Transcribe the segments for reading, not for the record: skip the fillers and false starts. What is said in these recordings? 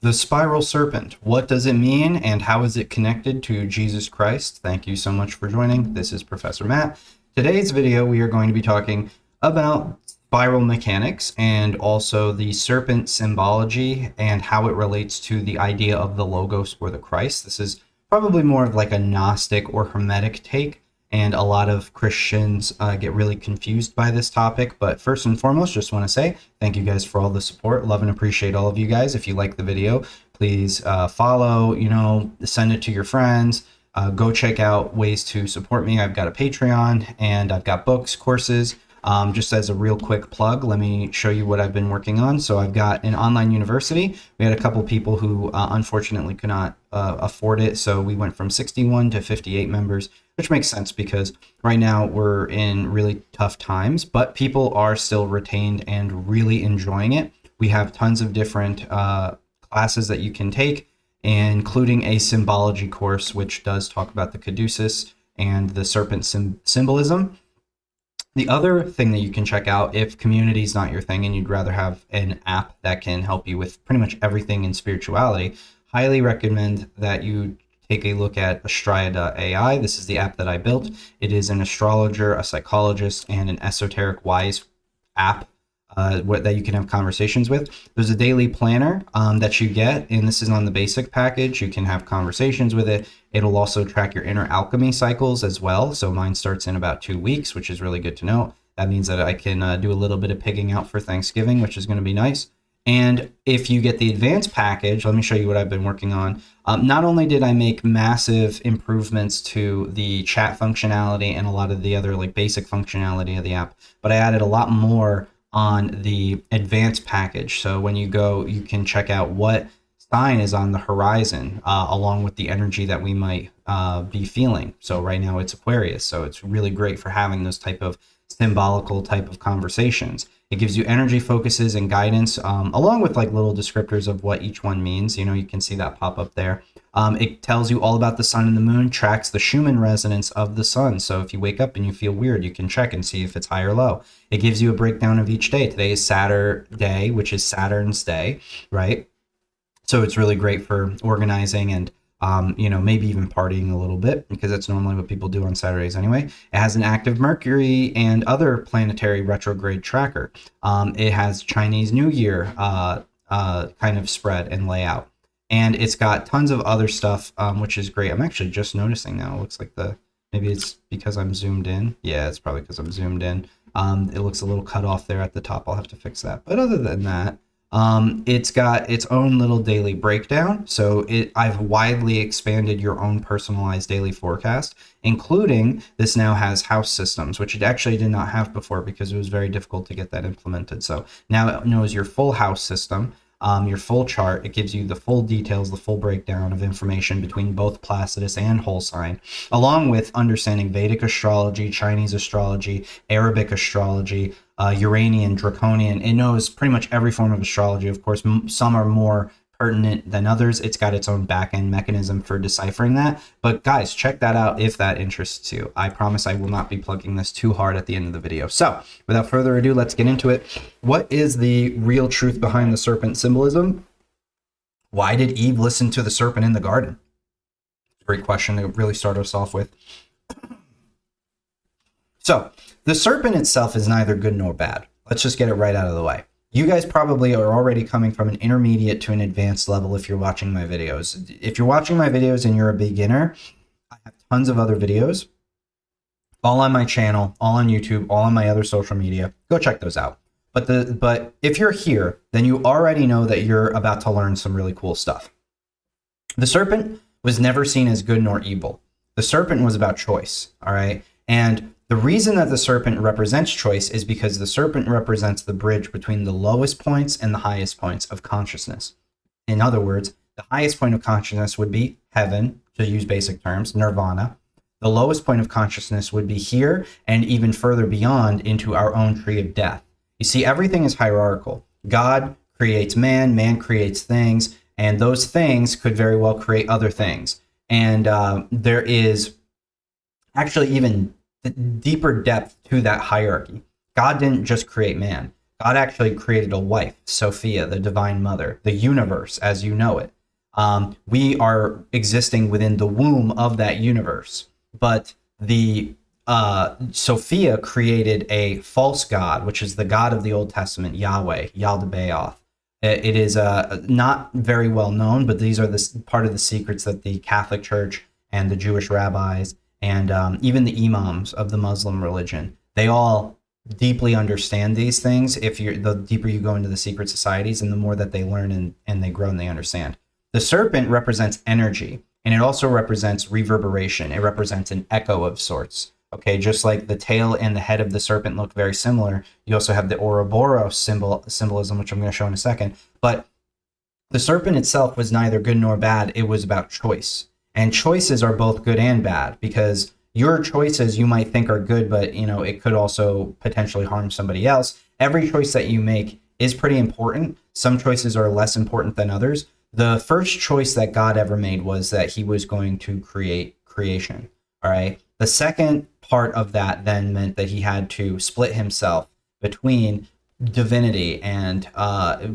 The spiral serpent. What does it mean and how is it connected to Jesus Christ? Thank you so much for joining. This is Professor Matt. Today's video, we are going to be talking about spiral mechanics and also the serpent symbology and how it relates to the idea of the Logos or the Christ. This is probably more of like a Gnostic or Hermetic take, and a lot of Christians get really confused by this topic. But first and foremost, just want to say thank you guys for all the support. Love and appreciate all of you guys. If you like the video, please follow, send it to your friends. Go check out ways to support me. I've got a Patreon and I've got books, courses. Just as a real quick plug, let me show you what I've been working on. So I've got an online university. We had a couple people who unfortunately could not afford it. So we went from 61 to 58 members, which makes sense because right now we're in really tough times, but people are still retained and really enjoying it. We have tons of different classes that you can take, including a symbology course, which does talk about the Caduceus and the Serpent symbolism. The other thing that you can check out, if community is not your thing and you'd rather have an app that can help you with pretty much everything in spirituality, highly recommend that you take a look at Shoutout. This is the app that I built. It is an astrologer, a psychologist, and an esoteric wise app that you can have conversations with. There's a daily planner that you get, and this is on the basic package. You can have conversations with it. It'll also track your inner alchemy cycles as well. So mine starts in about 2 weeks, which is really good to know. That means that I can do a little bit of pigging out for Thanksgiving, which is going to be nice. And if you get the advanced package, let me show you what I've been working on. Not only did I make massive improvements to the chat functionality and a lot of the other like basic functionality of the app, but I added a lot more on the advanced package. So when you go, you can check out what sign is on the horizon along with the energy that we might be feeling. So right now it's Aquarius. So it's really great for having those type of symbolical type of conversations. It gives you energy focuses and guidance along with like little descriptors of what each one means. You can see that pop up there. It tells you all about the sun and the moon, tracks the Schumann resonance of the sun. So if you wake up and you feel weird, you can check and see if it's high or low. It gives you a breakdown of each day. Today is Saturday, which is Saturn's day, right? So it's really great for organizing and maybe even partying a little bit, because that's normally what people do on Saturdays anyway. It has an active Mercury and other planetary retrograde tracker. It has Chinese New Year kind of spread and layout. And it's got tons of other stuff, which is great. I'm actually just noticing now. It looks like maybe it's because I'm zoomed in. Yeah, it's probably because I'm zoomed in. It looks a little cut off there at the top. I'll have to fix that. But other than that, it's got its own little daily breakdown. So I've widely expanded your own personalized daily forecast, including this now has house systems, which it actually did not have before because it was very difficult to get that implemented. So now it knows your full house system, your full chart. It gives you the full details, the full breakdown of information between both Placidus and whole sign, along with understanding Vedic astrology, Chinese astrology, Arabic astrology, Uranian, Draconian. It knows pretty much every form of astrology. Of course, some are more pertinent than others. It's got its own back-end mechanism for deciphering that. But guys, check that out if that interests you. I promise I will not be plugging this too hard at the end of the video. So without further ado, let's get into it. What is the real truth behind the serpent symbolism? Why did Eve listen to the serpent in the garden? Great question to really start us off with. So the serpent itself is neither good nor bad. Let's just get it right out of the way. You guys probably are already coming from an intermediate to an advanced level if you're watching my videos. If you're watching my videos and you're a beginner, I have tons of other videos, all on my channel, all on YouTube, all on my other social media. Go check those out. But if you're here, then you already know that you're about to learn some really cool stuff. The serpent was never seen as good nor evil. The serpent was about choice, all right? And the reason that the serpent represents choice is because the serpent represents the bridge between the lowest points and the highest points of consciousness. In other words, the highest point of consciousness would be heaven, to use basic terms, nirvana. The lowest point of consciousness would be here and even further beyond into our own tree of death. You see, everything is hierarchical. God creates man, man creates things, and those things could very well create other things. And there is actually even deeper depth to that hierarchy. God didn't just create man. God actually created a wife, Sophia, the divine mother, the universe as you know it. We are existing within the womb of that universe. But the Sophia created a false god, which is the God of the Old Testament, Yahweh, Yaldabaoth. It is not very well known, but these are part of the secrets that the Catholic Church and the Jewish rabbis and even the imams of the Muslim religion, they all deeply understand these things. The deeper you go into the secret societies and the more that they learn and they grow and they understand. The serpent represents energy, and it also represents reverberation. It represents an echo of sorts. Okay, just like the tail and the head of the serpent look very similar, you also have the Ouroboros symbolism, which I'm going to show in a second. But the serpent itself was neither good nor bad. It was about choice. And choices are both good and bad, because your choices you might think are good, but it could also potentially harm somebody else. Every choice that you make is pretty important. Some choices are less important than others. The first choice that God ever made was that he was going to create creation. All right. The second part of that then meant that he had to split himself between divinity and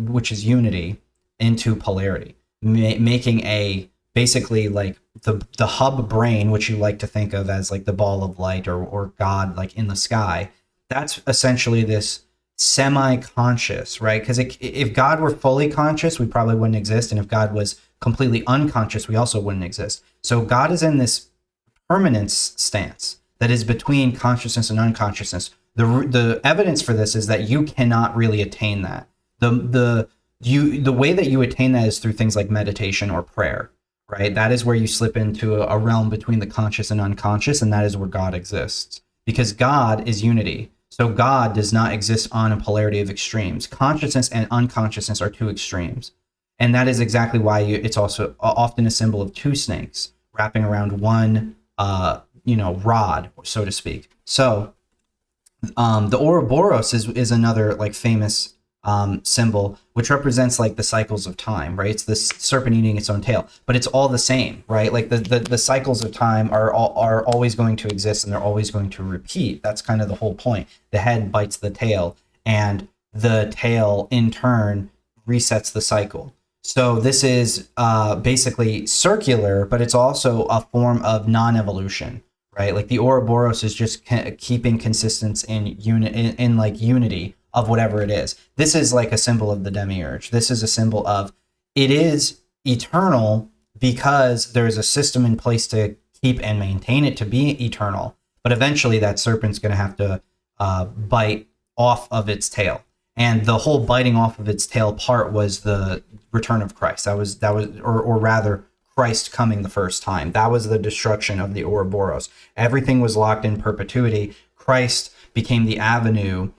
which is unity, into polarity, making a basically like the hub brain, which you like to think of as like the ball of light or God like in the sky. That's essentially this semi-conscious, right? Because if God were fully conscious, we probably wouldn't exist. And if God was completely unconscious, we also wouldn't exist. So God is in this permanence stance that is between consciousness and unconsciousness. The evidence for this is that you cannot really attain that. The way that you attain that is through things like meditation or prayer, right? That is where you slip into a realm between the conscious and unconscious, and that is where God exists. Because God is unity. So God does not exist on a polarity of extremes. Consciousness and unconsciousness are two extremes. And that is exactly why it's also often a symbol of two snakes wrapping around one rod, so to speak. So the Ouroboros is another like famous symbol, which represents like the cycles of time, right? It's this serpent eating its own tail, but it's all the same, right? Like the cycles of time are always going to exist, and they're always going to repeat. That's kind of the whole point. The head bites the tail, and the tail in turn resets the cycle. So this is basically circular, but it's also a form of non-evolution, right? Like the Ouroboros is just keeping consistency in like unity of whatever it is. This is like a symbol of the demiurge. This is a symbol of it is eternal because there is a system in place to keep and maintain it to be eternal. But eventually that serpent's going to have to bite off of its tail. And the whole biting off of its tail part was the return of Christ. That was, or rather, Christ coming the first time. That was the destruction of the Ouroboros. Everything was locked in perpetuity. Christ became the avenue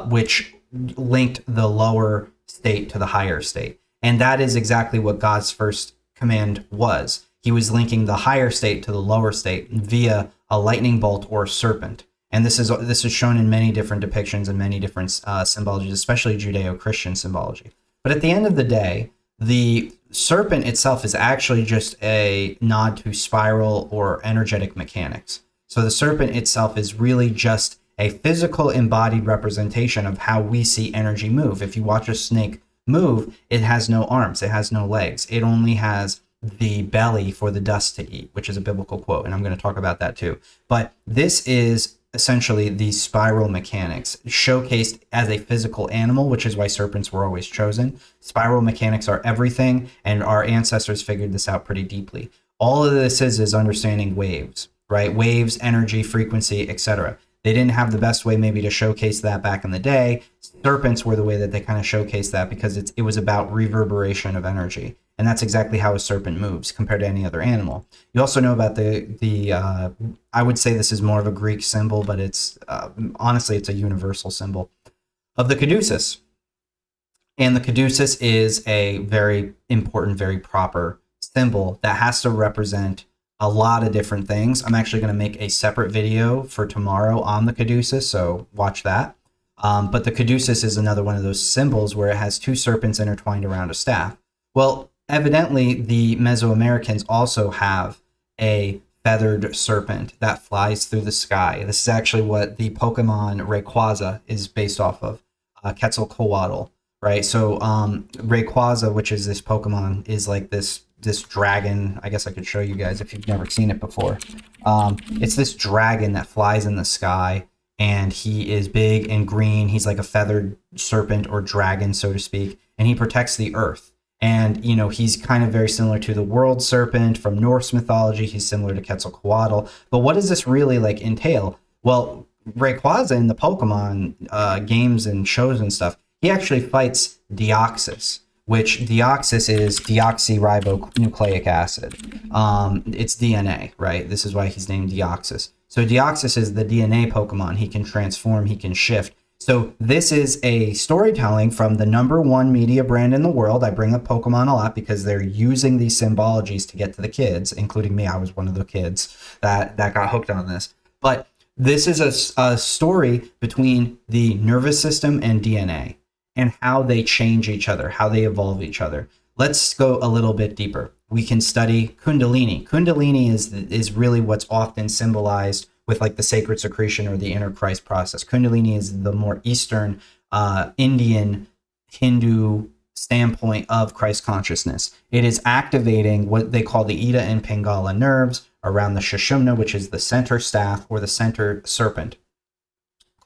which linked the lower state to the higher state. And that is exactly what God's first command was. He was linking the higher state to the lower state via a lightning bolt or serpent. And this is shown in many different depictions and many different symbologies, especially Judeo-Christian symbology. But at the end of the day, the serpent itself is actually just a nod to spiral or energetic mechanics. So the serpent itself is really just a physical embodied representation of how we see energy move. If you watch a snake move, it has no arms, it has no legs. It only has the belly for the dust to eat, which is a biblical quote, and I'm going to talk about that too. But this is essentially the spiral mechanics showcased as a physical animal, which is why serpents were always chosen. Spiral mechanics are everything, and our ancestors figured this out pretty deeply. All of this is understanding waves, right? Waves, energy, frequency, etc. They didn't have the best way maybe to showcase that back in the day. Serpents were the way that they kind of showcased that because it was about reverberation of energy. And that's exactly how a serpent moves compared to any other animal. You also know about I would say this is more of a Greek symbol, but it's honestly, it's a universal symbol of the Caduceus. And the Caduceus is a very important, very proper symbol that has to represent a lot of different things. I'm actually going to make a separate video for tomorrow on the Caduceus, so watch that. But the Caduceus is another one of those symbols where it has two serpents intertwined around a staff. Well, evidently, the Mesoamericans also have a feathered serpent that flies through the sky. This is actually what the Pokemon Rayquaza is based off of. Quetzalcoatl, right? So Rayquaza, which is this Pokemon, is like this dragon. I guess I could show you guys if you've never seen it before. It's this dragon that flies in the sky, and he is big and green. He's like a feathered serpent or dragon, so to speak, and he protects the earth. And, you know, he's kind of very similar to the world serpent from Norse mythology. He's similar to Quetzalcoatl. But what does this really like entail? Well, Rayquaza in the Pokemon games and shows and stuff, he actually fights Deoxys, which Deoxys is deoxyribonucleic acid. It's DNA, right? This is why he's named Deoxys. So Deoxys is the DNA Pokemon. He can transform, he can shift. So this is a storytelling from the #1 media brand in the world. I bring up Pokemon a lot because they're using these symbologies to get to the kids, including me. I was one of the kids that got hooked on this. But this is a story between the nervous system and DNA and how they change each other, how they evolve each other. Let's go a little bit deeper. We can study Kundalini. Kundalini is really what's often symbolized with like the sacred secretion or the inner Christ process. Kundalini is the more Eastern, Indian, Hindu standpoint of Christ consciousness. It is activating what they call the Ida and Pingala nerves around the Sushumna, which is the center staff or the center serpent,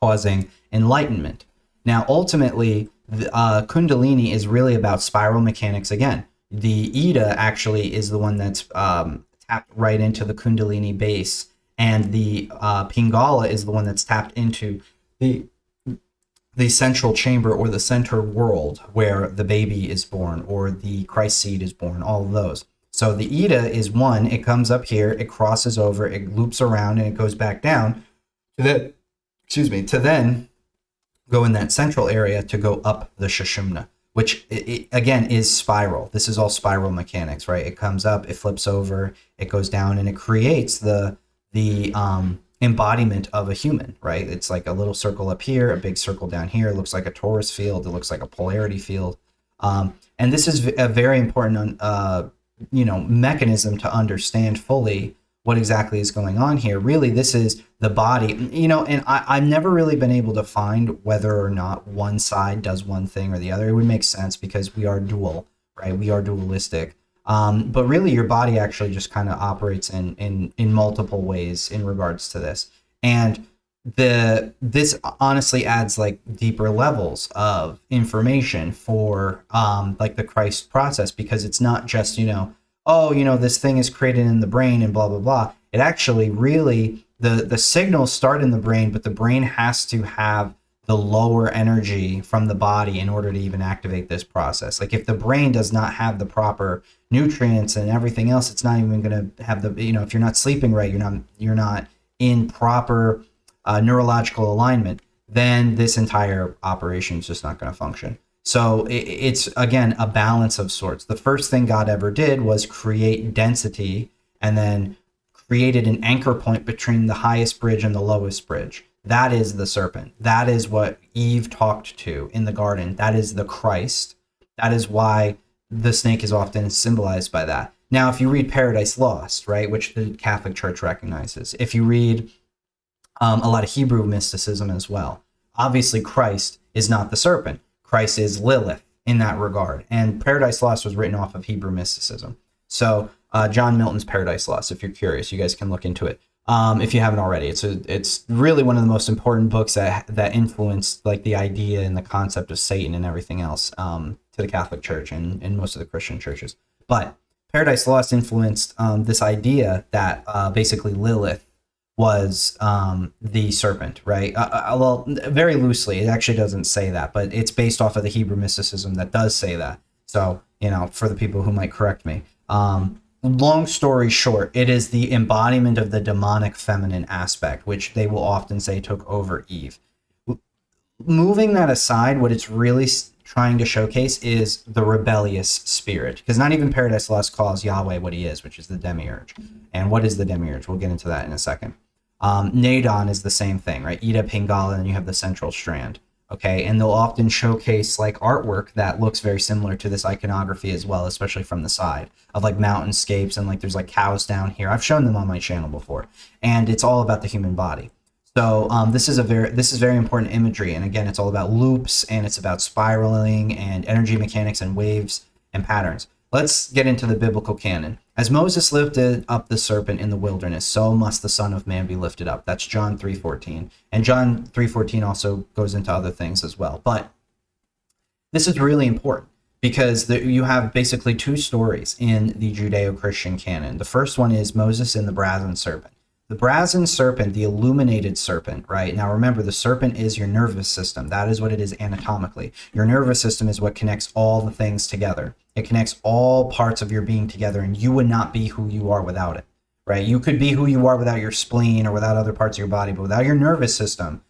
causing enlightenment. Now, ultimately, Kundalini is really about spiral mechanics again. The Ida actually is the one that's tapped right into the Kundalini base, and the Pingala is the one that's tapped into the central chamber or the center world where the baby is born or the Christ seed is born, all of those. So the Ida is one, it comes up here, it crosses over, it loops around, and it goes back down to then go in that central area to go up the Sushumna, which again is spiral. This is all spiral mechanics, right? It comes up, it flips over, it goes down, and it creates the embodiment of a human, right? It's like a little circle up here, a big circle down here. It looks like a torus field. It looks like a polarity field. And this is a very important, mechanism to understand fully what exactly is going on here. Really, this is the body, and I've never really been able to find whether or not one side does one thing or the other. It would make sense because we are dual, right? We are dualistic. But really, your body actually just kind of operates in multiple ways in regards to this. And this honestly adds like deeper levels of information for like the Christ process, because it's not just, this thing is created in the brain and blah, blah, blah. It actually really, the signals start in the brain, but the brain has to have the lower energy from the body in order to even activate this process. Like if the brain does not have the proper nutrients and everything else, it's not even going to have if you're not sleeping right, you're not in proper neurological alignment, then this entire operation is just not going to function. So it's again a balance of sorts. The first thing God ever did was create density and then created an anchor point between the highest bridge and the lowest bridge. That is the serpent. That is what Eve talked to in the garden. That is the Christ. That is why the snake is often symbolized by that. Now, if you read Paradise Lost, right, which the Catholic Church recognizes, if you read a lot of Hebrew mysticism as well, obviously Christ is not the serpent. Christ is Lilith in that regard. And Paradise Lost was written off of Hebrew mysticism. So John Milton's Paradise Lost, if you're curious, you guys can look into it. If you haven't already, it's really one of the most important books that influenced like the idea and the concept of Satan and everything else to the Catholic Church and most of the Christian churches. But Paradise Lost influenced this idea that basically Lilith was the serpent, right? Well, very loosely, it actually doesn't say that, but it's based off of the Hebrew mysticism that does say that. So, for the people who might correct me. Long story short, it is the embodiment of the demonic feminine aspect, which they will often say took over Eve. Moving that aside, what it's really trying to showcase is the rebellious spirit, because not even Paradise Lost calls Yahweh what he is, which is the demiurge. And what is the demiurge? We'll get into that in a second. Nadon is the same thing, right? Ida, Pingala, and you have the central strand. Okay, and they'll often showcase like artwork that looks very similar to this iconography as well, especially from the side of like mountainscapes and like there's like cows down here. I've shown them on my channel before, and it's all about the human body. So this is very important imagery, and again, it's all about loops, and it's about spiraling and energy mechanics and waves and patterns. Let's get into the biblical canon. As Moses lifted up the serpent in the wilderness, so must the Son of Man be lifted up. That's John 3:14, and John 3:14 also goes into other things as well. But this is really important because you have basically two stories in the Judeo-Christian canon. The first one is Moses and the brazen serpent. The brazen serpent, the illuminated serpent, right? Now remember, the serpent is your nervous system. That is what it is anatomically. Your nervous system is what connects all the things together. It connects all parts of your being together, and you would not be who you are without it, right? You could be who you are without your spleen or without other parts of your body, but without your nervous system,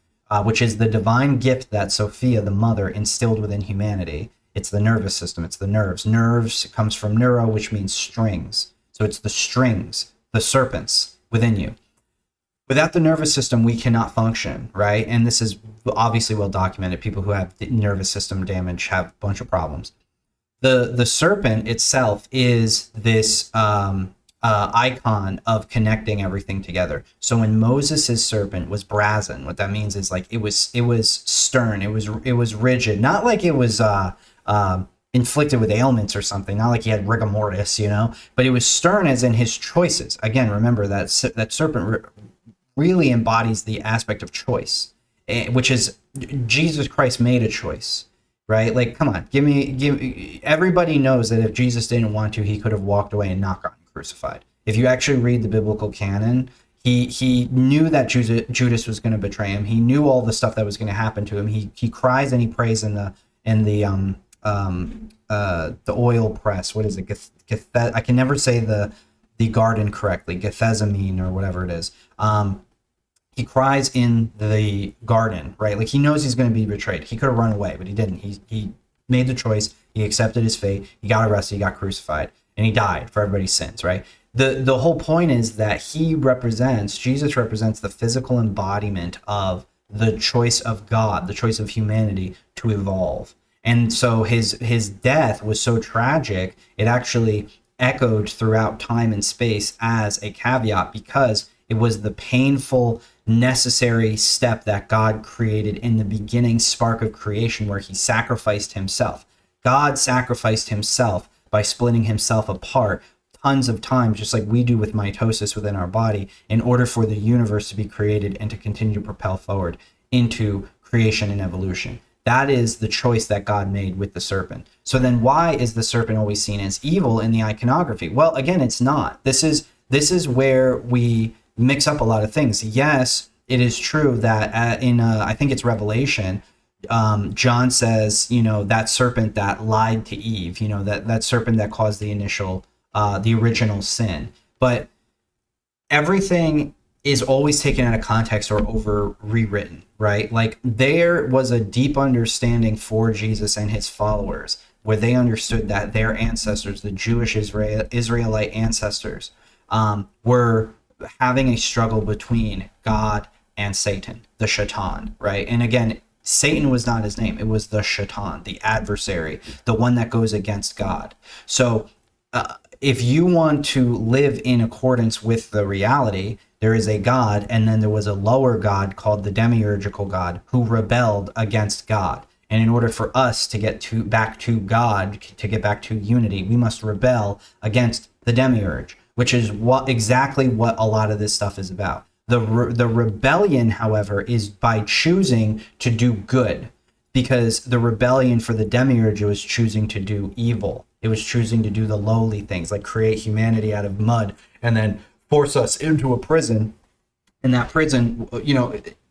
which is the divine gift that Sophia, the mother, instilled within humanity. It's the nervous system. It's the nerves. Nerves comes from neuro, which means strings. So it's the strings, the serpents within you. Without the nervous system, we cannot function, right? And this is obviously well documented. People who have nervous system damage have a bunch of problems. The serpent itself is this icon of connecting everything together. So when Moses' serpent was brazen, what that means is like it was stern, it was rigid, not like it was inflicted with ailments or something, not like he had rigor mortis, but it was stern as in his choices. Again, remember that serpent really embodies the aspect of choice, which is Jesus Christ made a choice, right? Like, come on, give me. Everybody knows that if Jesus didn't want to, he could have walked away and not gotten crucified. If you actually read the biblical canon, he knew that Judas was going to betray him. He knew all the stuff that was going to happen to him. He cries and he prays in the oil press. What is it? I can never say the garden correctly. Gethsemane or whatever it is. He cries in the garden, right? Like he knows he's going to be betrayed. He could have run away, but he didn't. He made the choice. He accepted his fate. He got arrested. He got crucified, and he died for everybody's sins, right? The whole point is that Jesus represents the physical embodiment of the choice of God, the choice of humanity to evolve. And so his death was so tragic, it actually echoed throughout time and space as a caveat, because it was the painful, necessary step that God created in the beginning spark of creation, where he sacrificed himself. God sacrificed himself by splitting himself apart tons of times, just like we do with mitosis within our body, in order for the universe to be created and to continue to propel forward into creation and evolution. That is the choice that God made with the serpent. So then why is the serpent always seen as evil in the iconography? Well, again, it's not. This is where we mix up a lot of things. Yes, it is true that in I think it's Revelation, John says, that serpent that lied to Eve, that serpent that caused the original sin. But everything is always taken out of context or over rewritten, right? Like there was a deep understanding for Jesus and his followers where they understood that their ancestors, the Jewish Israelite ancestors, were having a struggle between God and Satan, the Shaitan, right? And again, Satan was not his name. It was the Shaitan, the adversary, the one that goes against God. So if you want to live in accordance with the reality, there is a God, and then there was a lower God called the demiurgical God who rebelled against God. And in order for us to get back to God, to get back to unity, we must rebel against the demiurge, which is exactly what a lot of this stuff is about. The rebellion, however, is by choosing to do good, because the rebellion for the demiurge was choosing to do evil. It was choosing to do the lowly things, like create humanity out of mud and then force us into a prison. And that prison,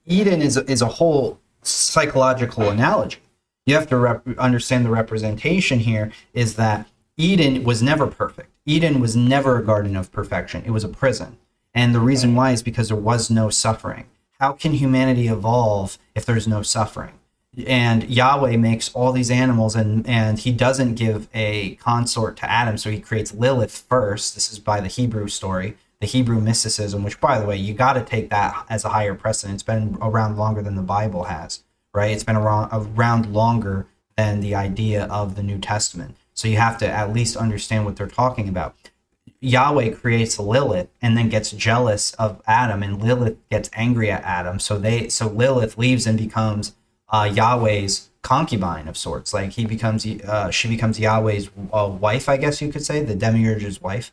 Eden is a whole psychological analogy. You have to understand the representation here is that Eden was never perfect. Eden was never a garden of perfection. It was a prison. And the reason why is because there was no suffering. How can humanity evolve if there's no suffering? And Yahweh makes all these animals, and he doesn't give a consort to Adam, so he creates Lilith first. This is by the Hebrew story, the Hebrew mysticism, which, by the way, you got to take that as a higher precedent. It's been around longer than the Bible has, right? It's been around longer than the idea of the New Testament. So you have to at least understand what they're talking about. Yahweh creates Lilith and then gets jealous of Adam, and Lilith gets angry at Adam. So Lilith leaves and becomes Yahweh's concubine of sorts. Like she becomes Yahweh's wife, I guess you could say, the demiurge's wife,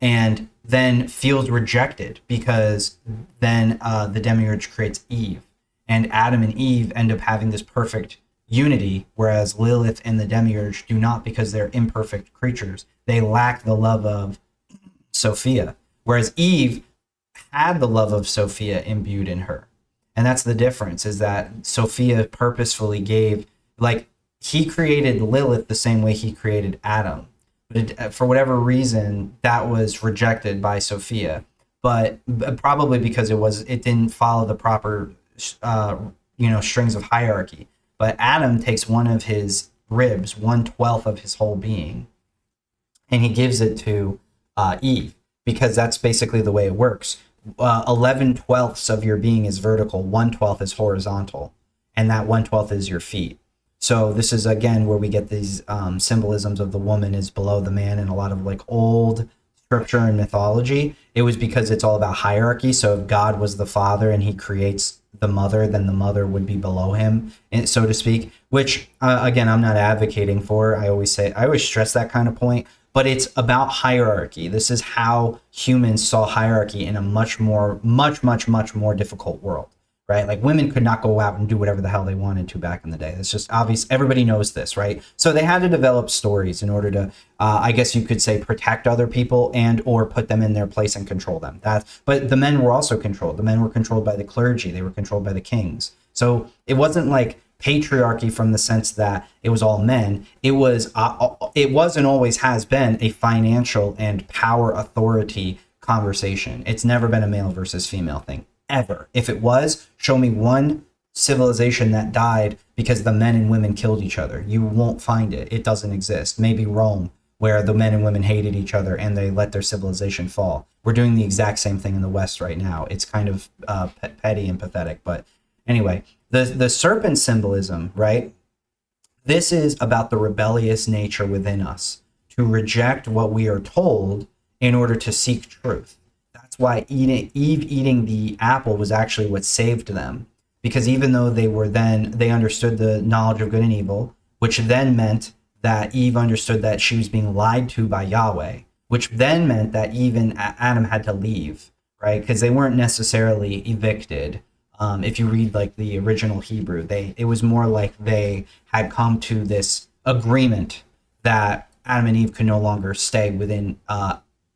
and then feels rejected because then the demiurge creates Eve, and Adam and Eve end up having this perfect unity, whereas Lilith and the demiurge do not, because they're imperfect creatures. They lack the love of Sophia, whereas Eve had the love of Sophia imbued in her. And that's the difference, is that Sophia purposefully gave, like, he created Lilith the same way he created Adam. But for whatever reason, that was rejected by Sophia, but probably because it didn't follow the proper strings of hierarchy. But Adam takes one of his ribs, 1/12 of his whole being, and he gives it to Eve, because that's basically the way it works. 11/12 of your being is vertical, 1/12 is horizontal, and that 1/12 is your feet. So this is, again, where we get these symbolisms of the woman is below the man in a lot of like old scripture and mythology. It was because it's all about hierarchy. So if God was the father and he creates the mother, then the mother would be below him, so to speak, which again, I'm not advocating for. I always stress that kind of point, but it's about hierarchy. This is how humans saw hierarchy in a much more difficult world, right? Like, women could not go out and do whatever the hell they wanted to back in the day. It's just obvious. Everybody knows this, right? So they had to develop stories in order to, I guess you could say, protect other people and or put them in their place and control them. But the men were also controlled. The men were controlled by the clergy. They were controlled by the kings. So it wasn't like patriarchy from the sense that it was all men. It was and always has been a financial and power authority conversation. It's never been a male versus female thing. Ever. If it was, show me one civilization that died because the men and women killed each other. You won't find it. It doesn't exist. Maybe Rome, where the men and women hated each other and they let their civilization fall. We're doing the exact same thing in the West right now. It's kind of petty and pathetic. But anyway, the serpent symbolism, right? This is about the rebellious nature within us to reject what we are told in order to seek truth. That's why Eve eating the apple was actually what saved them, because even though they understood the knowledge of good and evil, which then meant that Eve understood that she was being lied to by Yahweh, which then meant that even Adam had to leave, right? Because they weren't necessarily evicted. If you read like the original Hebrew, it was more like they had come to this agreement that Adam and Eve could no longer stay within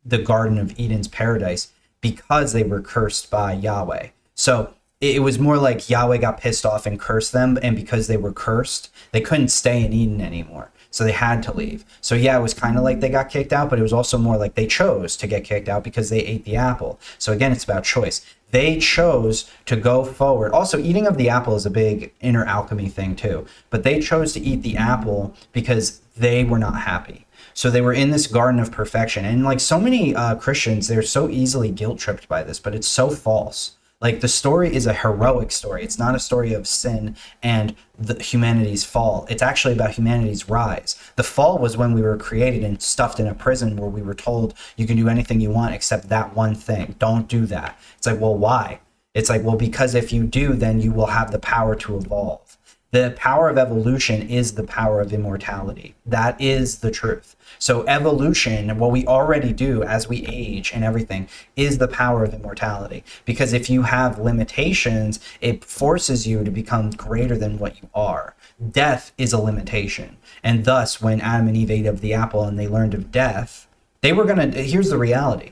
the Garden of Eden's paradise, because they were cursed by Yahweh. So it was more like Yahweh got pissed off and cursed them, and because they were cursed, they couldn't stay in Eden anymore. So they had to leave. So yeah, it was kind of like they got kicked out, but it was also more like they chose to get kicked out because they ate the apple. So again, it's about choice. They chose to go forward. Also, eating of the apple is a big inner alchemy thing too, but they chose to eat the apple because they were not happy. So they were in this garden of perfection. And like so many Christians, they're so easily guilt tripped by this, but it's so false. Like, the story is a heroic story. It's not a story of sin and humanity's fall. It's actually about humanity's rise. The fall was when we were created and stuffed in a prison where we were told you can do anything you want except that one thing. Don't do that. It's like, well, why? It's like, well, because if you do, then you will have the power to evolve. The power of evolution is the power of immortality. That is the truth. So evolution, what we already do as we age and everything, is the power of immortality. Because if you have limitations, it forces you to become greater than what you are. Death is a limitation. And thus, when Adam and Eve ate of the apple and they learned of death, here's the reality.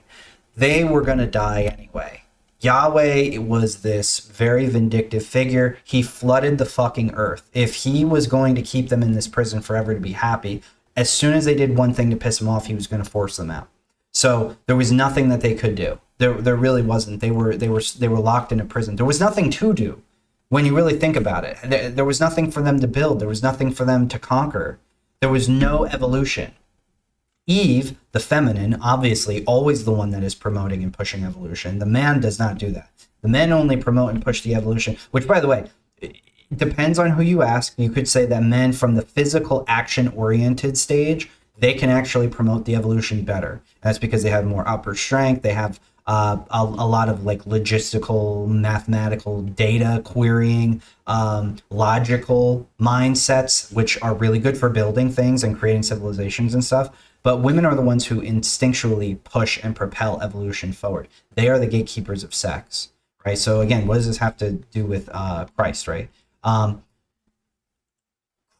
They were going to die anyway. Yahweh was this very vindictive figure. He flooded the fucking earth. If he was going to keep them in this prison forever to be happy, as soon as they did one thing to piss him off, he was going to force them out. So there was nothing that they could do. There really wasn't. They were locked in a prison. There was nothing to do when you really think about it. There was nothing for them to build. There was nothing for them to conquer. There was no evolution. Eve, the feminine, obviously always the one that is promoting and pushing evolution. The man does not do that. The men only promote and push the evolution, which, by the way, it depends on who you ask. You could say that men from the physical action-oriented stage they can actually promote the evolution better. That's because they have more upper strength. They have a lot of like logistical, mathematical data querying, logical mindsets, which are really good for building things and creating civilizations and stuff. But women are the ones who instinctually push and propel evolution forward. They are the gatekeepers of sex, right? So again, what does this have to do with Christ, right?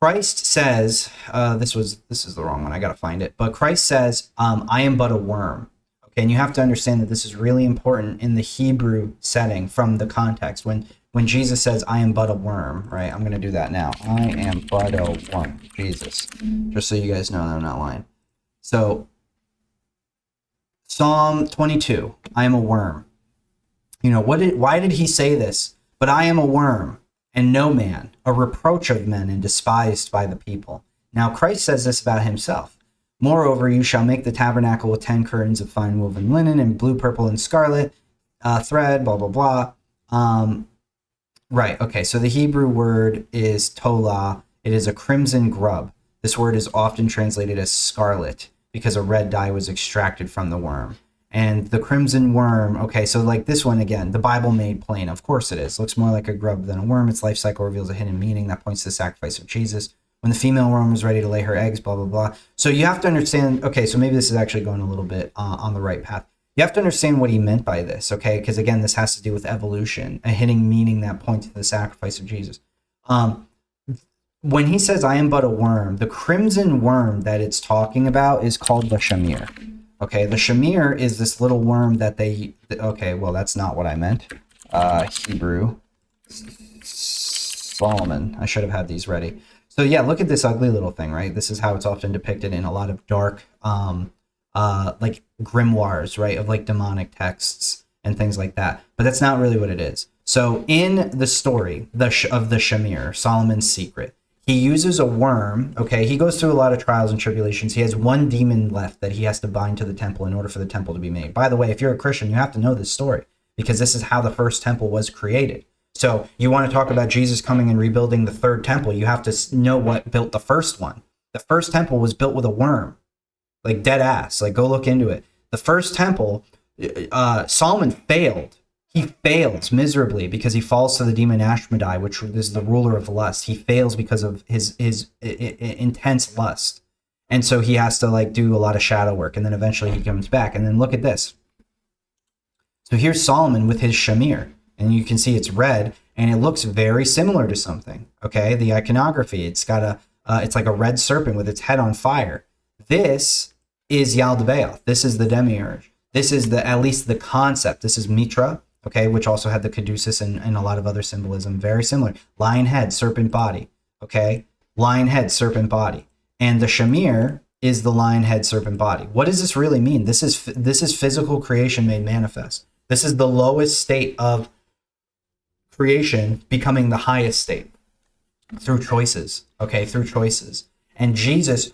Christ says, this is the wrong one. I got to find it. But Christ says, I am but a worm. Okay, and you have to understand that this is really important in the Hebrew setting from the context. When Jesus says, I am but a worm, right? I'm going to do that now. I am but a worm, Jesus. Just so you guys know that I'm not lying. So, Psalm 22, I am a worm. You know, why did he say this? But I am a worm and no man, a reproach of men and despised by the people. Now, Christ says this about himself. Moreover, you shall make the tabernacle with 10 curtains of fine woven linen and blue, purple, and scarlet thread, blah, blah, blah. Right, okay, so the Hebrew word is tola. It is a crimson grub. This word is often translated as scarlet because a red dye was extracted from the worm. And the crimson worm, okay, so like this one again, the Bible made plain. Of course it is. Looks more like a grub than a worm. Its life cycle reveals a hidden meaning that points to the sacrifice of Jesus. When the female worm was ready to lay her eggs, blah, blah, blah. So you have to understand, okay, so maybe this is actually going a little bit on the right path. You have to understand what he meant by this, okay? Because again, this has to do with evolution, a hidden meaning that points to the sacrifice of Jesus. When he says, I am but a worm, the crimson worm that it's talking about is called the shamir. Okay, the shamir is this little worm that okay, well, that's not what I meant. Hebrew. Solomon. I should have had these ready. So yeah, look at this ugly little thing, right? This is how it's often depicted in a lot of dark, like grimoires, right? Of like demonic texts and things like that. But that's not really what it is. So in the story of the shamir, Solomon's secret, he uses a worm, okay? He goes through a lot of trials and tribulations. He has one demon left that he has to bind to the temple in order for the temple to be made. By the way, if you're a Christian, you have to know this story because this is how the first temple was created. So you want to talk about Jesus coming and rebuilding the third temple, you have to know what built the first one. The first temple was built with a worm, like dead ass. Like go look into it. The first temple, Solomon failed. He fails miserably because he falls to the demon Ashmedai, which is the ruler of lust. He fails because of his intense lust. And so he has to like do a lot of shadow work. And then eventually he comes back. And then look at this. So here's Solomon with his shamir. And you can see it's red. And it looks very similar to something. Okay, the iconography. It's got it's like a red serpent with its head on fire. This is Yaldabaoth. This is the demiurge. This is at least the concept. This is Mitra. Okay, which also had the Caduceus and a lot of other symbolism, very similar. Lion head, serpent body. Okay, lion head, serpent body, and the shamir is the lion head, serpent body. What does this really mean? This is physical creation made manifest. This is the lowest state of creation becoming the highest state through choices. Okay, through choices, and Jesus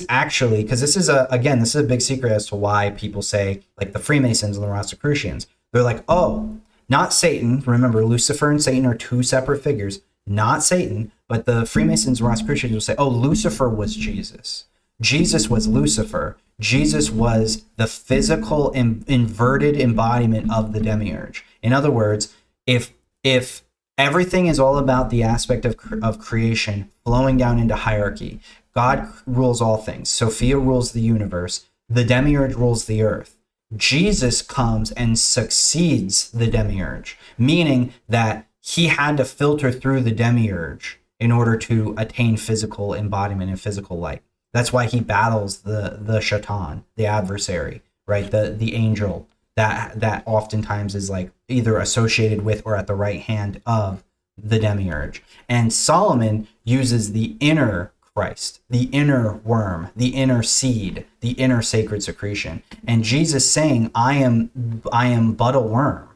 actually, because this is a big secret as to why people say like the Freemasons and the Rosicrucians. They're like, oh, not Satan. Remember, Lucifer and Satan are two separate figures. Not Satan, but the Freemasons and Rosicrucians will say, oh, Lucifer was Jesus. Jesus was Lucifer. Jesus was the physical inverted embodiment of the demiurge. In other words, if everything is all about the aspect of creation flowing down into hierarchy, God rules all things. Sophia rules the universe. The demiurge rules the earth. Jesus comes and succeeds the demiurge, meaning that he had to filter through the demiurge in order to attain physical embodiment and physical light. That's why he battles the shaitan, the adversary, right? The angel that oftentimes is like either associated with or at the right hand of the demiurge. And Solomon uses the inner Christ, the inner worm, the inner seed, the inner sacred secretion. And Jesus saying, I am but a worm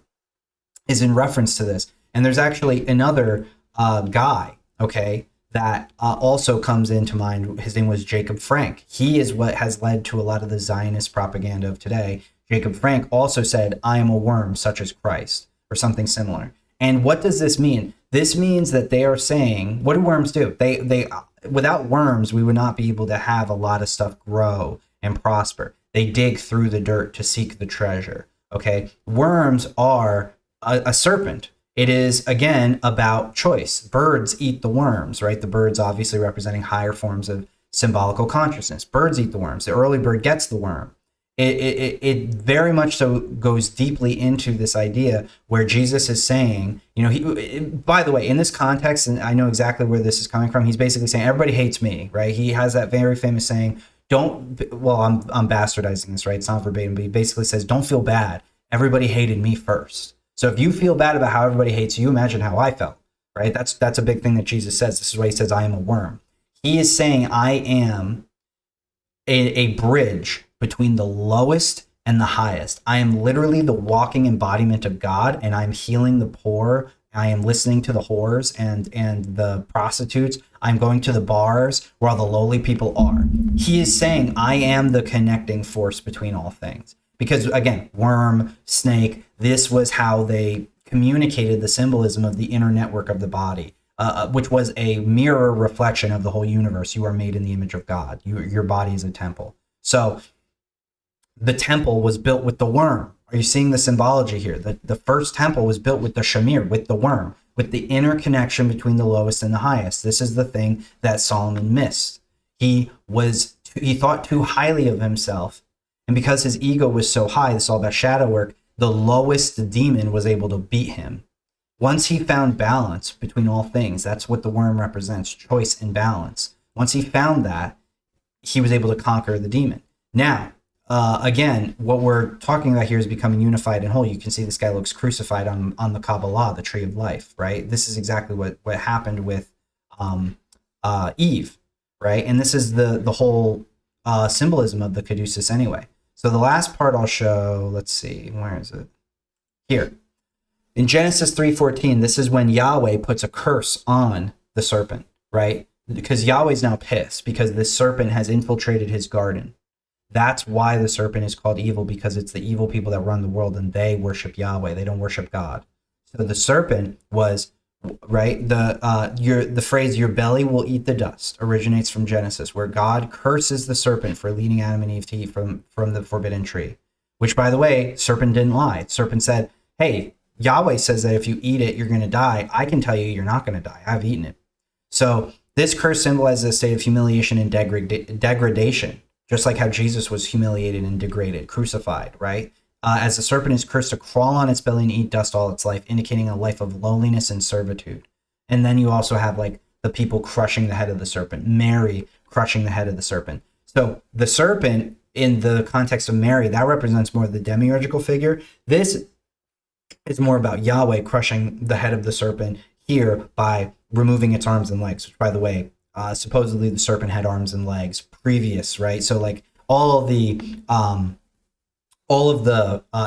is in reference to this. And there's actually another guy, okay, that also comes into mind. His name was Jacob Frank. He is what has led to a lot of the Zionist propaganda of today. Jacob Frank also said, I am a worm such as Christ, or something similar. And what does this mean? This means that they are saying, what do worms do? They without worms, we would not be able to have a lot of stuff grow and prosper. They dig through the dirt to seek the treasure. Okay, worms are a serpent. It is, again, about choice. Birds eat the worms, right? The birds obviously representing higher forms of symbolical consciousness. Birds eat the worms. The early bird gets the worm. It very much so goes deeply into this idea where Jesus is saying, by the way, in this context, and I know exactly where this is coming from, he's basically saying, everybody hates me, right? He has that very famous saying, I'm bastardizing this, right? It's not verbatim, but he basically says, don't feel bad. Everybody hated me first. So if you feel bad about how everybody hates you, imagine how I felt, right? That's a big thing that Jesus says. This is why he says, I am a worm. He is saying, I am a bridge between the lowest and the highest. I am literally the walking embodiment of God, and I'm healing the poor. I am listening to the whores and the prostitutes. I'm going to the bars where all the lowly people are. He is saying, I am the connecting force between all things. Because again, worm, snake, this was how they communicated the symbolism of the inner network of the body, which was a mirror reflection of the whole universe. You are made in the image of God. Your body is a temple. So the temple was built with the worm. Are you seeing the symbology here? The first temple was built with the shamir, with the worm, with the inner connection between the lowest and the highest. This is the thing that Solomon missed. He thought too highly of himself. And because his ego was so high, this is all about shadow work, the lowest demon was able to beat him. Once he found balance between all things, that's what the worm represents, choice and balance. Once he found that, he was able to conquer the demon. Now, again, what we're talking about here is becoming unified and whole. You can see this guy looks crucified on the Kabbalah, the tree of life, right? This is exactly what happened with Eve, right? And this is the whole symbolism of the Caduceus anyway. So the last part I'll show, let's see, where is it? Here. In Genesis 3:14, this is when Yahweh puts a curse on the serpent, right? Because Yahweh's now pissed because this serpent has infiltrated his garden. That's why the serpent is called evil, because it's the evil people that run the world and they worship Yahweh. They don't worship God. So the serpent was, right, the phrase, your belly will eat the dust, originates from Genesis, where God curses the serpent for leading Adam and Eve to eat from the forbidden tree, which, by the way, serpent didn't lie. Serpent said, hey, Yahweh says that if you eat it, you're going to die. I can tell you you're not going to die. I've eaten it. So this curse symbolizes a state of humiliation and degradation, just like how Jesus was humiliated and degraded, crucified, right? As the serpent is cursed to crawl on its belly and eat dust all its life, indicating a life of lowliness and servitude. And then you also have like the people crushing the head of the serpent, Mary crushing the head of the serpent. So the serpent, in the context of Mary, that represents more the demiurgical figure. This is more about Yahweh crushing the head of the serpent here by removing its arms and legs, which, by the way, supposedly the serpent had arms and legs previous, right? So like all of the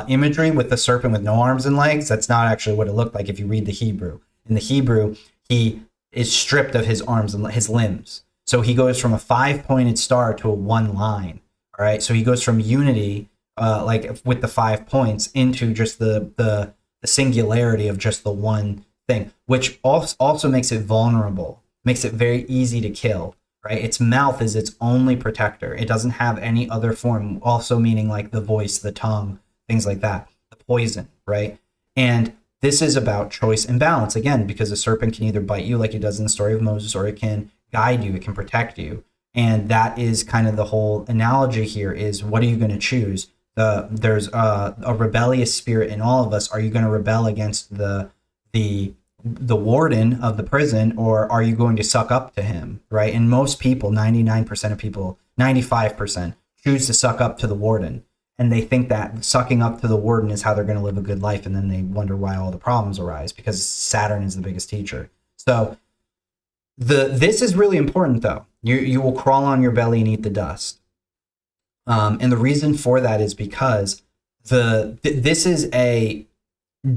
imagery with the serpent with no arms and legs, that's not actually what it looked like if you read the Hebrew. In the Hebrew, he is stripped of his arms and his limbs. So he goes from a 5-pointed star to a one line, all right? So he goes from unity, like with the 5 points, into just the singularity of just the one thing, which also makes it vulnerable, makes it very easy to kill, right? Its mouth is its only protector. It doesn't have any other form, also meaning like the voice, the tongue, things like that, the poison, right? And this is about choice and balance, again, because a serpent can either bite you like it does in the story of Moses, or it can guide you, it can protect you. And that is kind of the whole analogy here, is what are you going to choose? There's a rebellious spirit in all of us. Are you going to rebel against the warden of the prison, or are you going to suck up to him, right? And most people, 99% of people, 95%, choose to suck up to the warden. And they think that sucking up to the warden is how they're going to live a good life. And then they wonder why all the problems arise, because Saturn is the biggest teacher. So this is really important, though. You will crawl on your belly and eat the dust. And the reason for that is because this is a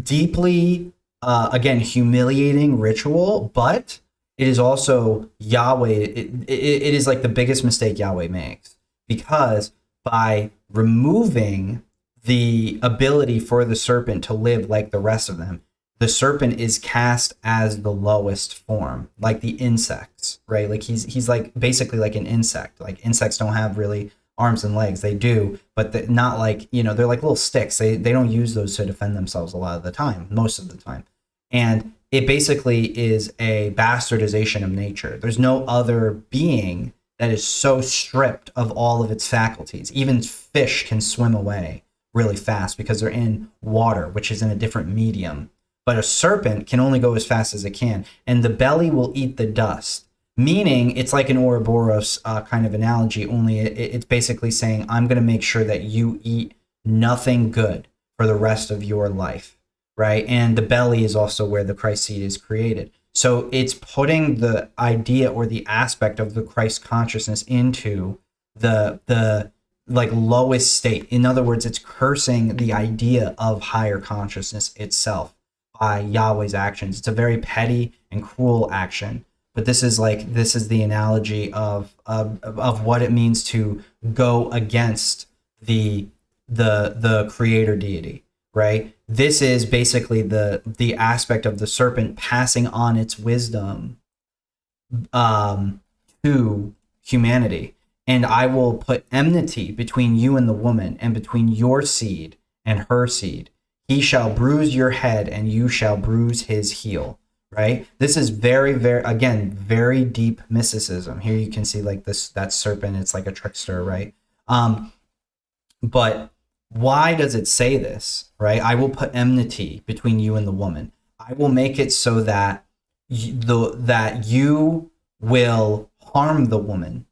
deeply, again, humiliating ritual, but it is also Yahweh. It is like the biggest mistake Yahweh makes, because by removing the ability for the serpent to live like the rest of them, the serpent is cast as the lowest form, like the insects, right? Like he's like basically like an insect. Like insects don't have really arms and legs. They do, but not like, you know, they're like little sticks. They don't use those to defend themselves a lot of the time, most of the time. And it basically is a bastardization of nature. There's no other being that is so stripped of all of its faculties. Even fish can swim away really fast because they're in water, which is in a different medium. But a serpent can only go as fast as it can, and the belly will eat the dust. Meaning, it's like an Ouroboros kind of analogy, only it's basically saying, I'm going to make sure that you eat nothing good for the rest of your life, right? And the belly is also where the Christ seed is created. So it's putting the idea or the aspect of the Christ consciousness into the like lowest state. In other words, it's cursing the idea of higher consciousness itself by Yahweh's actions. It's a very petty and cruel action. But this is the analogy of what it means to go against the creator deity, right? This is basically the aspect of the serpent passing on its wisdom to humanity. And I will put enmity between you and the woman, and between your seed and her seed. He shall bruise your head, and you shall bruise his heel. Right? This is very, very, again, very deep mysticism. Here you can see like that serpent, it's like a trickster, right? But why does it say this, right? I will put enmity between you and the woman. I will make it so that you will harm the woman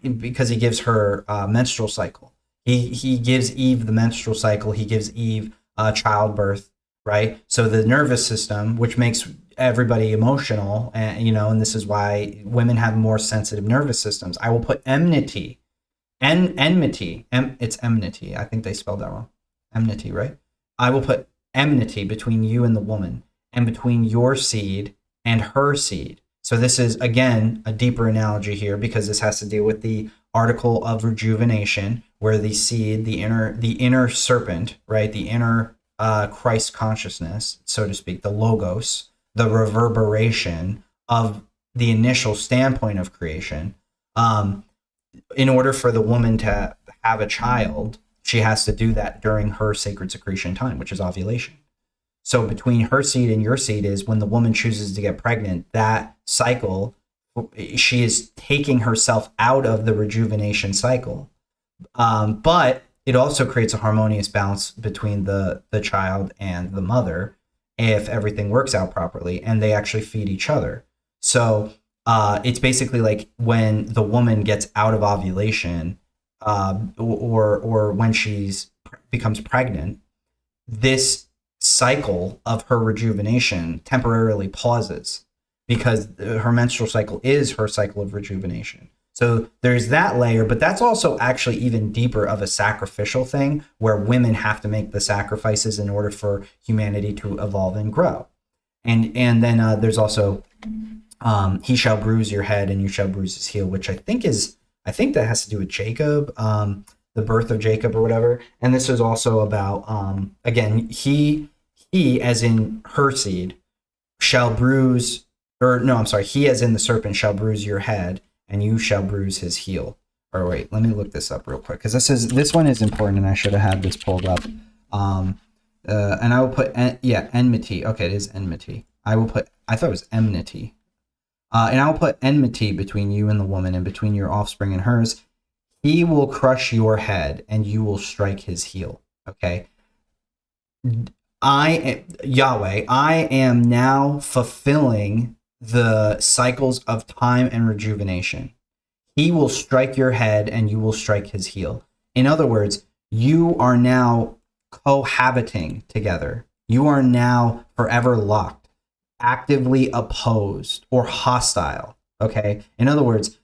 because he gives her menstrual cycle. He gives Eve the menstrual cycle. He gives Eve childbirth, right? So the nervous system, which makes everybody emotional, and you know, and this is why women have more sensitive nervous systems. I will put enmity, it's enmity. I think they spelled that wrong. Enmity, right? I will put enmity between you and the woman, and between your seed and her seed. So this is, again, a deeper analogy here, because this has to do with the article of rejuvenation, where the seed, the inner serpent, right? The inner Christ consciousness, so to speak, the logos, the reverberation of the initial standpoint of creation. In order for the woman to have a child, she has to do that during her sacred secretion time, which is ovulation. So between her seed and your seed is when the woman chooses to get pregnant. That cycle, she is taking herself out of the rejuvenation cycle. But it also creates a harmonious balance between the child and the mother if everything works out properly, and they actually feed each other. So it's basically like when the woman gets out of ovulation, or when she's becomes pregnant, this cycle of her rejuvenation temporarily pauses, because her menstrual cycle is her cycle of rejuvenation. So there's that layer, but that's also actually even deeper of a sacrificial thing, where women have to make the sacrifices in order for humanity to evolve and grow. And then there's also he shall bruise your head and you shall bruise his heel, which I think that has to do with Jacob, the birth of Jacob or whatever. And this is also about again, he as in her seed shall bruise, or no, I'm sorry, he as in the serpent shall bruise your head, and you shall bruise his heel. Or wait, let me look this up real quick, because this one is important, and I should have had this pulled up. And I will put enmity. Okay, it is enmity. I thought it was enmity. And I will put enmity between you and the woman, and between your offspring and hers. He will crush your head, and you will strike his heel. Okay. Yahweh, I am now fulfilling the cycles of time and rejuvenation. He will strike your head and you will strike his heel. In other words, you are now cohabiting together. You are now forever locked, actively opposed or hostile. Okay. In other words,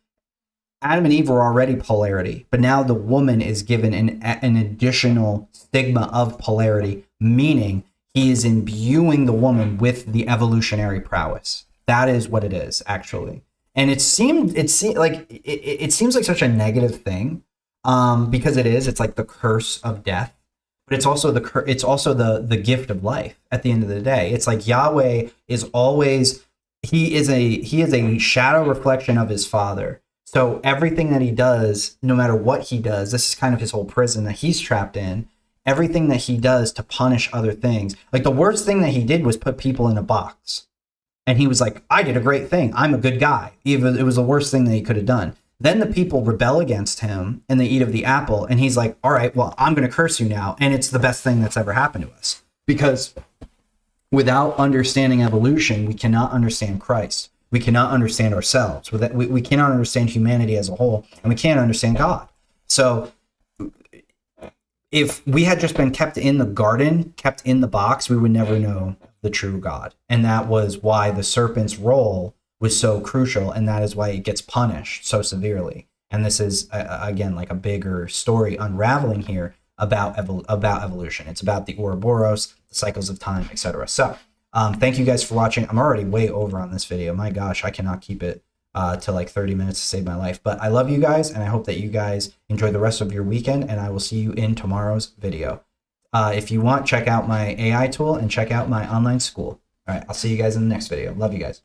Adam and Eve were already polarity, but now the woman is given an additional stigma of polarity, meaning he is imbuing the woman with the evolutionary prowess. That is what it is, actually. And it seems like such a negative thing, because it's like the curse of death. but it's also the gift of life at the end of the day. It's like Yahweh is always, he is a shadow reflection of his Father. So everything that he does, no matter what he does, this is kind of his whole prison that he's trapped in. Everything that he does to punish other things, like the worst thing that he did was put people in a box. And he was like, I did a great thing. I'm a good guy. Even it was the worst thing that he could have done. Then the people rebel against him and they eat of the apple. And he's like, all right, well, I'm going to curse you now. And it's the best thing that's ever happened to us. Because without understanding evolution, we cannot understand Christ. We cannot understand ourselves. We cannot understand humanity as a whole. And we can't understand God. So if we had just been kept in the garden, kept in the box, we would never know the true God. And that was why the serpent's role was so crucial. And that is why it gets punished so severely. And this is, again, like a bigger story unraveling here about evolution. It's about the Ouroboros, the cycles of time, etc. So thank you guys for watching. I'm already way over on this video. My gosh, I cannot keep it to like 30 minutes to save my life. But I love you guys, and I hope that you guys enjoy the rest of your weekend, and I will see you in tomorrow's video. If you want, check out my AI tool and check out my online school. All right, I'll see you guys in the next video. Love you guys.